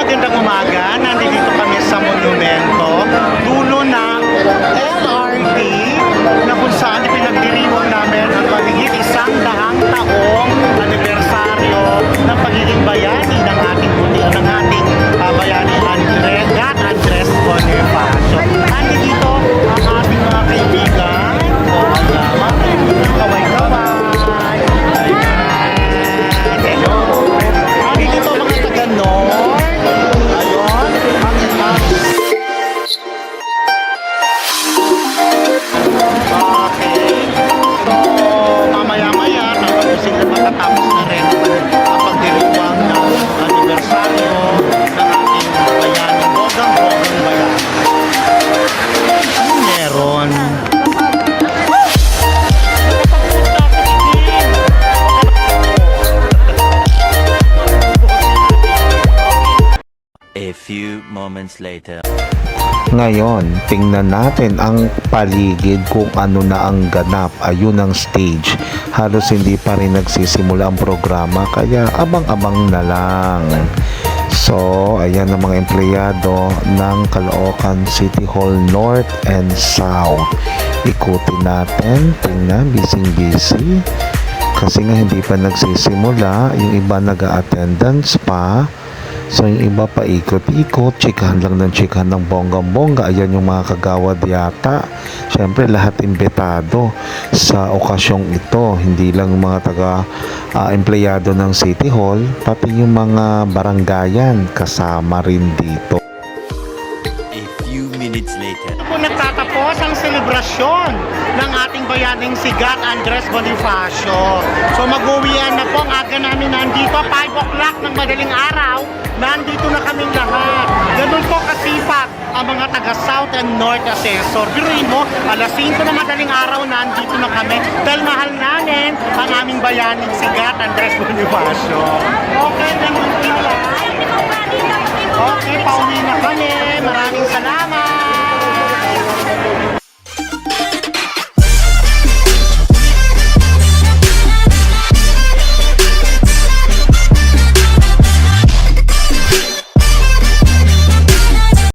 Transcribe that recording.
magandang umaga. Nandito kami sa monumento, dulo ng LRT, na kung saan pinagdiriwang namin ang pagiging 100 taong anibersaryo ng pagiging bayani ng ating bayani Andres Bonifacio. Nandito ang ating mga kaibigan. Kaway-kaway. Hello. Nandito mga taga-North. Ayun. Okay. So, mamaya-maya, tapusin na matatapos na rin ang pagdiriwang ng anibersaryo ng ating bayani. Bogang bayan. Ano meron? A few moments later. Ngayon, tingnan natin ang paligid kung ano na ang ganap. Ayun ang stage. Halos hindi pa rin nagsisimula ang programa kaya abang-abang na lang. So, ayan ang mga empleyado ng Caloocan City Hall North and South. Ikutin natin. Tingnan, busy-busy. Kasi nga hindi pa nagsisimula. Yung iba nag-a-attendance pa. So yung iba pa ikot-ikot, chikahan lang ng chikahan ng bonggang-bongga. Ayan yung mga kagawad yata. Siyempre lahat imbitado sa okasyong ito. Hindi lang mga empleyado ng City Hall, pati yung mga baranggayan kasama rin dito. A few minutes later. Po nagtatapos ang selebrasyon ng ating bayaning sigat Andres Bonifacio. So mag-uwian na po ang aga namin nandito. 5 o'clock ng madaling araw. Nandito na kaming lahat. Ganun po kasipag ang mga taga-South and North Assessor. Biruin mo, alas 5 na madaling araw nandito na kami dahil mahal namin ang aming bayaning sigat Andres Bonifacio. Okay, ganun